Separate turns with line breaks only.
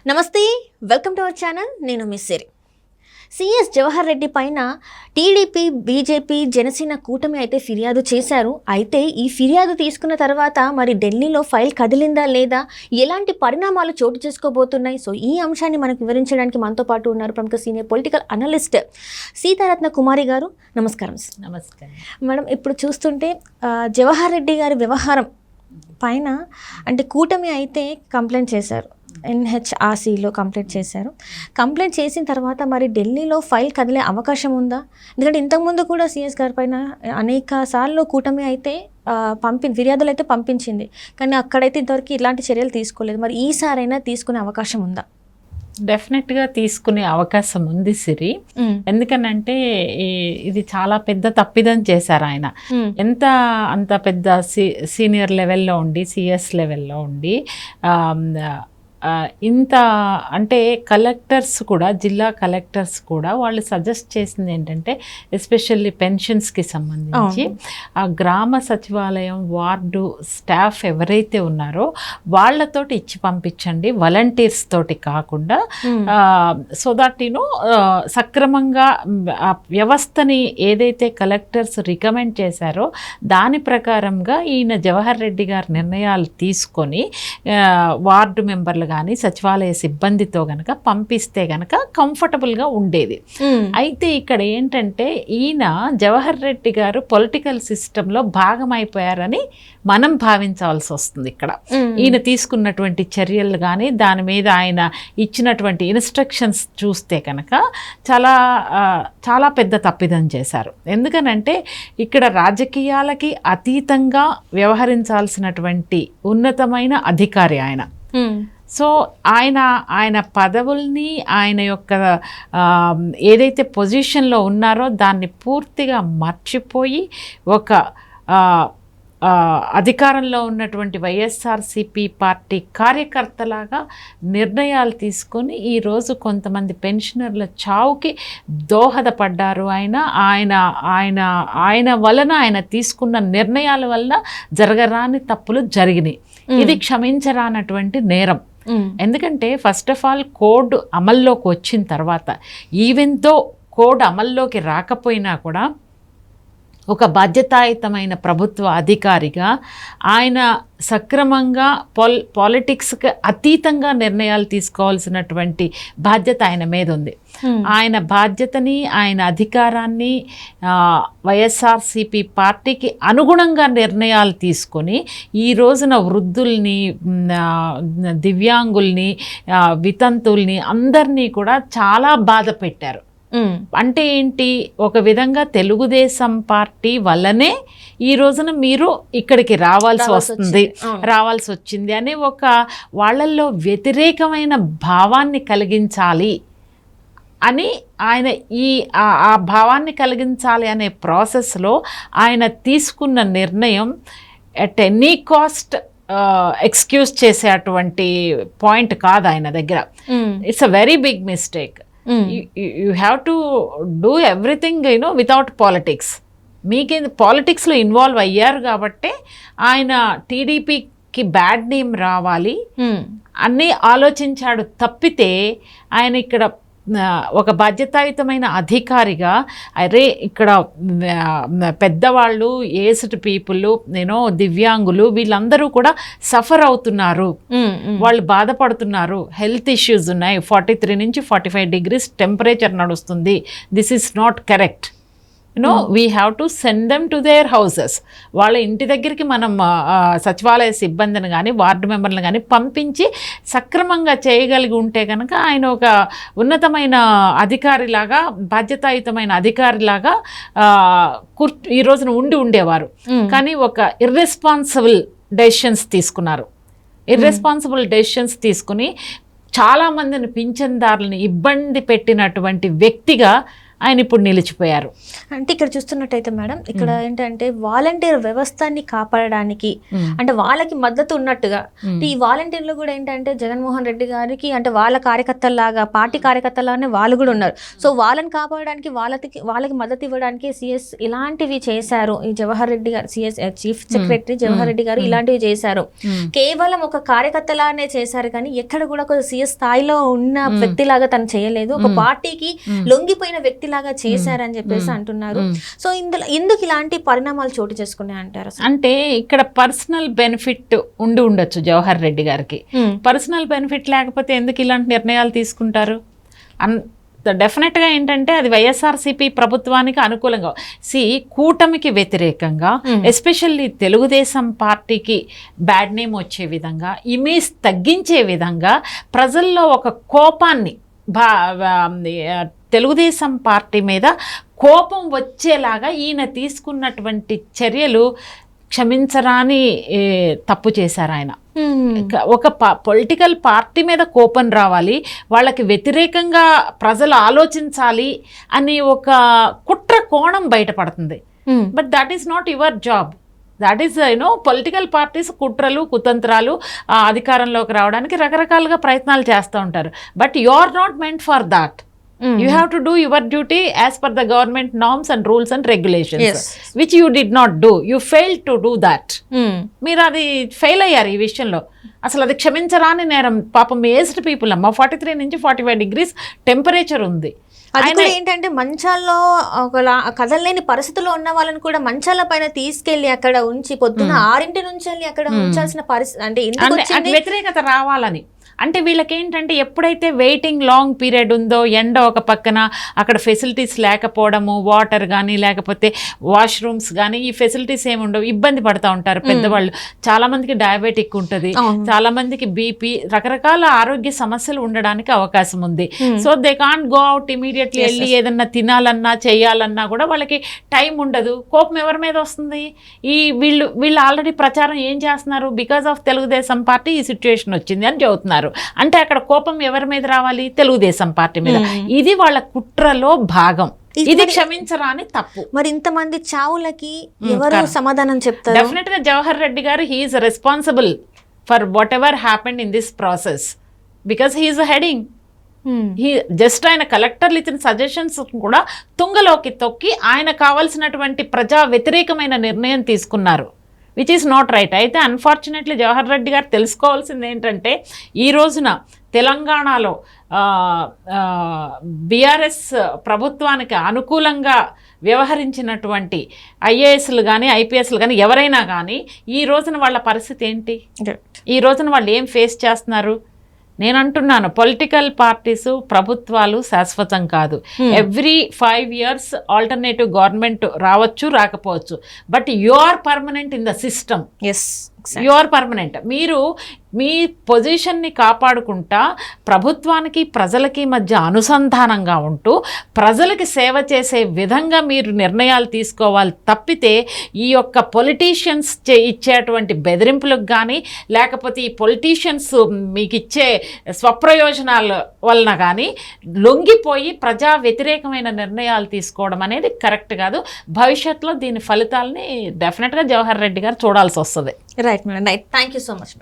నమస్తే, welcome to our channel. నేను miss సిరి. CS Jawahar Reddy పైన టీడీపీ, బీజేపీ, జనసేన కూటమి అయితే ఫిర్యాదు చేశారు. అయితే ఈ ఫిర్యాదు తీసుకున్న తర్వాత మరి ఢిల్లీలో ఫైల్ కదిలిందా లేదా, ఎలాంటి పరిణామాలు చోటు చేసుకోబోతున్నాయి? సో ఈ అంశాన్ని మనకు వివరించడానికి మనతో పాటు ఉన్నారు ప్రముఖ సీనియర్ పొలిటికల్ అనలిస్ట్ సీతారత్న కుమారి గారు. నమస్కారం.
నమస్కారం
మేడం, ఇప్పుడు చూస్తుంటే జవహర్ రెడ్డి గారి వ్యవహారం పైన అంటే కూటమి అయితే కంప్లైంట్ చేశారు, ఎన్హెచ్ఆర్సీలో కంప్లైంట్ చేశారు. కంప్లైంట్ చేసిన తర్వాత మరి ఢిల్లీలో ఫైల్ కదిలే అవకాశం ఉందా? ఎందుకంటే ఇంతకుముందు కూడా సిఎస్ గారి పైన అనేక సార్లు కూటమి అయితే ఫిర్యాదులు అయితే పంపించింది, కానీ అక్కడైతే ఇంతవరకు ఇలాంటి చర్యలు తీసుకోలేదు. మరి ఈసారైనా తీసుకునే అవకాశం ఉందా?
డెఫినెట్గా తీసుకునే అవకాశం ఉంది సిరి. ఎందుకనంటే ఇది చాలా పెద్ద తప్పిదం చేశారు ఆయన. అంత పెద్ద సీనియర్ లెవెల్లో ఉండి, సిఎస్ లెవెల్లో ఉండి ఇంత అంటే కలెక్టర్స్ కూడా, జిల్లా కలెక్టర్స్ కూడా వాళ్ళు సజెస్ట్ చేసింది ఏంటంటే ఎస్పెషల్లీ పెన్షన్స్కి సంబంధించి ఆ గ్రామ సచివాలయం వార్డు స్టాఫ్ ఎవరైతే ఉన్నారో వాళ్ళతోటి ఇచ్చి పంపించండి, వాలంటీర్స్ తోటి కాకుండా, సో దట్ సక్రమంగా ఆ వ్యవస్థని ఏదైతే కలెక్టర్స్ రికమెండ్ చేశారో దాని ప్రకారంగా ఈయన జవహర్ రెడ్డి గారి నిర్ణయాలు తీసుకొని వార్డు మెంబర్లు కానీ సచివాలయ సిబ్బందితో గనక పంపిస్తే గనక కంఫర్టబుల్గా ఉండేది. అయితే ఇక్కడ ఏంటంటే ఈయన జవహర్ రెడ్డి గారు పొలిటికల్ సిస్టంలో భాగమైపోయారని మనం భావించాల్సి వస్తుంది. ఇక్కడ ఈయన తీసుకున్నటువంటి చర్యలు కానీ దాని మీద ఆయన ఇచ్చినటువంటి ఇన్స్ట్రక్షన్స్ చూస్తే కనుక చాలా పెద్ద తప్పిదం చేశారు. ఎందుకనంటే ఇక్కడ రాజకీయాలకి అతీతంగా వ్యవహరించాల్సినటువంటి ఉన్నతమైన అధికారి ఆయన. సో ఆయన పదవుల్ని, ఆయన యొక్క ఏదైతే పొజిషన్లో ఉన్నారో దాన్ని పూర్తిగా మర్చిపోయి ఒక అధికారంలో ఉన్నటువంటి వైఎస్ఆర్సీపీ పార్టీ కార్యకర్తలాగా నిర్ణయాలు తీసుకొని ఈరోజు కొంతమంది పెన్షనర్ల చావుకి దోహదపడ్డారు. ఆయన వలన, ఆయన తీసుకున్న నిర్ణయాల వలన జరగరాని తప్పులు జరిగినాయి. ఇది క్షమించరానటువంటి నేరం. ఎందుకంటే ఫస్ట్ ఆఫ్ ఆల్ కోడ్ అమల్లోకి వచ్చిన తర్వాత, ఈవెన్ దో కోడ్ అమల్లోకి రాకపోయినా కూడా ఒక బాధ్యతాయుతమైన ప్రభుత్వ అధికారిగా ఆయన సక్రమంగా పాలిటిక్స్కి అతీతంగా నిర్ణయాలు తీసుకోవాల్సినటువంటి బాధ్యత ఆయన మీద ఉంది. ఆయన బాధ్యతని, ఆయన అధికారాన్ని వైఎస్ఆర్సీపీ పార్టీకి అనుగుణంగా నిర్ణయాలు తీసుకొని ఈ రోజున వృద్ధుల్ని, దివ్యాంగుల్ని, వితంతుల్ని అందరినీ కూడా చాలా బాధ పెట్టారు. అంటే ఏంటి, ఒక విధంగా తెలుగుదేశం పార్టీ వల్లనే ఈ రోజున మీరు ఇక్కడికి రావాల్సి వచ్చింది అనే ఒక వాళ్ళల్లో వ్యతిరేకమైన భావాన్ని కలిగించాలి అని ఆయన ఆ భావాన్ని కలిగించాలి అనే ప్రాసెస్లో ఆయన తీసుకున్న నిర్ణయం ఎట్ ఎనీ కాస్ట్ ఎక్స్క్యూజ్ చేసేటువంటి పాయింట్ కాదు ఆయన దగ్గర. It's a very big mistake. You have to do everything without politics. మీకేంది, పాలిటిక్స్లో ఇన్వాల్వ్ అయ్యారు కాబట్టి ఆయన టీడీపీకి బ్యాడ్ నేమ్ రావాలి అన్నీ ఆలోచించాడు తప్పితే, ఆయన ఇక్కడ ఒక బాధ్యతాయుతమైన అధికారిగా అరే ఇక్కడ పెద్దవాళ్ళు, ఏజ్డ్ పీపుల్, దివ్యాంగులు వీళ్ళందరూ కూడా సఫర్ అవుతున్నారు, వాళ్ళు బాధపడుతున్నారు, హెల్త్ ఇష్యూస్ ఉన్నాయి, 43 నుంచి 45 degrees టెంపరేచర్ నడుస్తుంది, this is not correct. We have to send them to their houses. వాళ్ళ ఇంటి దగ్గరికి మనం సచివాలయ సిబ్బందిని కానీ వార్డు మెంబర్లను కానీ పంపించి సక్రమంగా చేయగలిగి ఉంటే కనుక ఆయన ఒక ఉన్నతమైన అధికారిలాగా, బాధ్యతాయుతమైన అధికారిలాగా ఈ రోజున ఉండేవారు. కానీ ఒక ఇర్రెస్పాన్సిబుల్ డెసిషన్స్ తీసుకున్నారు. ఇర్రెస్పాన్సిబుల్ డెసిషన్స్ తీసుకుని చాలామందిని పింఛన్దారులను ఇబ్బంది పెట్టినటువంటి వ్యక్తిగా ఆయన ఇప్పుడు నిలిచిపోయారు.
అంటే ఇక్కడ చూస్తున్నట్టయితే మేడం, ఇక్కడ ఏంటంటే వాలంటీర్ వ్యవస్థని కాపాడడానికి అంటే వాళ్ళకి మద్దతు ఉన్నట్టుగా ఈ వాలంటీర్లు కూడా ఏంటంటే జగన్మోహన్ రెడ్డి గారికి అంటే వాళ్ళ కార్యకర్తలాగా పార్టీ కార్యకర్తలానే వాళ్ళు కూడా ఉన్నారు. సో వాళ్ళని కాపాడడానికి వాళ్ళకి మద్దతు ఇవ్వడానికి సిఎస్ ఇలాంటివి చేశారు. ఈ జవహర్ రెడ్డి గారు CS chief secretary Jawahar Reddy గారు ఇలాంటివి చేశారు. కేవలం ఒక కార్యకర్తలానే చేశారు కానీ ఎక్కడ కూడా ఒక సిఎస్ స్థాయిలో ఉన్న వ్యక్తిలాగా తను చేయలేదు. ఒక పార్టీకి లొంగిపోయిన వ్యక్తిలాగా చేశారని చెప్పేసి అంటున్నారు. సో ఇందులో ఎందుకు ఇలాంటి పరిణామాలు చోటు చేసుకున్నాయి అంటారు? అంటే
ఇక్కడ పర్సనల్ బెనిఫిట్ ఉండొచ్చు జవహర్ రెడ్డి గారికి. పర్సనల్ బెనిఫిట్ లేకపోతే ఎందుకు ఇలాంటి నిర్ణయాలు తీసుకుంటారు? డెఫినెట్గా ఏంటంటే అది వైఎస్ఆర్సీపీ ప్రభుత్వానికి అనుకూలంగా కూటమికి వ్యతిరేకంగా ఎస్పెషల్లీ తెలుగుదేశం పార్టీకి బ్యాడ్ నేమ్ వచ్చే విధంగా, ఇమేజ్ తగ్గించే విధంగా ప్రజల్లో ఒక కోపాన్ని తెలుగుదేశం పార్టీ మీద కోపం వచ్చేలాగా ఈయన తీసుకున్నటువంటి చర్యలు క్షమించరాని తప్పు చేశారు ఆయన. ఒక పొలిటికల్ పార్టీ మీద కోపం రావాలి, వాళ్ళకి వ్యతిరేకంగా ప్రజలు ఆలోచించాలి అని ఒక కుట్ర కోణం బయటపడుతుంది. But that is not your job. That is political parties కుట్రలు కుతంత్రాలు అధికారంలోకి రావడానికి రకరకాలుగా ప్రయత్నాలు చేస్తూ ఉంటారు. But you are not meant for that. You have to do your duty as per the government norms and rules and regulations, which you did not do. You failed to do that. మీరు అది fail అయ్యారు ఈ విషయంలో. అసలు అది క్షమించరాని నేరం. పాపం ఏజ్డ్ పీపుల్ అమ్మ, 43 నుంచి 45 degrees టెంపరేచర్ ఉంది.
అది కూడా ఏంటంటే మంచాల్లో కదలలేని పరిస్థితుల్లో ఉన్న వాళ్ళని కూడా మంచాల పైన తీసుకెళ్లి అక్కడ ఉంచి పొద్దున్న 6 నుంచి వెళ్ళి అక్కడ ఉంచాల్సిన పరిస్థితి అంటే
వ్యతిరేకత రావాలని. అంటే వీళ్ళకి ఏంటంటే ఎప్పుడైతే వెయిటింగ్ లాంగ్ పీరియడ్ ఉందో, ఎండ ఒక పక్కన, అక్కడ ఫెసిలిటీస్ లేకపోవడము, వాటర్ కానీ లేకపోతే వాష్రూమ్స్ కానీ ఈ ఫెసిలిటీస్ ఏమి ఉండవు, ఇబ్బంది పడుతూ ఉంటారు పెద్దవాళ్ళు. చాలామందికి డయాబెటిక్ ఉంటుంది, చాలామందికి బీపీ, రకరకాల ఆరోగ్య సమస్యలు ఉండడానికి అవకాశం ఉంది. So they can't go out immediately. వెళ్ళి ఏదన్నా తినాలన్నా చేయాలన్నా కూడా వాళ్ళకి టైం ఉండదు. కోపం ఎవరి మీద వస్తుంది? వీళ్ళు ఆల్రెడీ ప్రచారం ఏం చేస్తున్నారు? బికాస్ ఆఫ్ తెలుగుదేశం పార్టీ ఈ సిచ్యువేషన్ వచ్చింది అని చెబుతున్నారు. అంటే అక్కడ కోపం ఎవరి మీద రావాలి? తెలుగుదేశం పార్టీ మీద. ఇది వాళ్ళ కుట్రలో భాగం. ఇది క్షమించరాని తప్పు.
మరి ఇంతమంది చావులకి ఎవరు సమాధానం చెప్తారు?
డెఫినెట్ గా Jawahar Reddy garu he is responsible for whatever happened in this process because he is heading. Just ఆయన కలెక్టర్లు ఇచ్చిన సజెషన్స్ కూడా తుంగలోకి తొక్కి ఆయన కావాల్సినటువంటి ప్రజా వ్యతిరేకమైన నిర్ణయం తీసుకున్నారు, విచ్ ఈస్ నాట్ రైట్. అయితే అన్ఫార్చునేట్లీ జవహర్ రెడ్డి గారు తెలుసుకోవాల్సింది ఏంటంటే ఈ రోజున తెలంగాణలో బీఆర్ఎస్ ప్రభుత్వానికి అనుకూలంగా వ్యవహరించినటువంటి ఐఏఎస్లు కానీ ఐపీఎస్లు కానీ ఎవరైనా కానీ ఈ రోజున వాళ్ళ పరిస్థితి ఏంటి? ఈ రోజున వాళ్ళు ఏం ఫేస్ చేస్తున్నారు? నేను అంటున్నాను, పొలిటికల్ పార్టీస్ ప్రభుత్వాలు శాశ్వతం కాదు. ఎవ్రీ 5 years ఆల్టర్నేటివ్ గవర్నమెంట్ రావచ్చు, రాకపోవచ్చు. But you are permanent in the system. You are permanent. మీరు మీ పొజిషన్ని కాపాడుకుంటా ప్రభుత్వానికి ప్రజలకి మధ్య అనుసంధానంగా ఉంటూ ప్రజలకి సేవ చేసే విధంగా మీరు నిర్ణయాలు తీసుకోవాలి తప్పితే ఈ యొక్క పొలిటీషియన్స్ ఇచ్చేటువంటి బెదిరింపులకు కానీ లేకపోతే ఈ పొలిటీషియన్స్ మీకు ఇచ్చే స్వప్రయోజనాల వలన కానీ లొంగిపోయి ప్రజా వ్యతిరేకమైన నిర్ణయాలు తీసుకోవడం అనేది కరెక్ట్ కాదు. భవిష్యత్తులో దీని ఫలితాలని డెఫినెట్గా జవహర్ రెడ్డి గారు చూడాల్సి వస్తుంది.
Right madam, right. Thank you so much.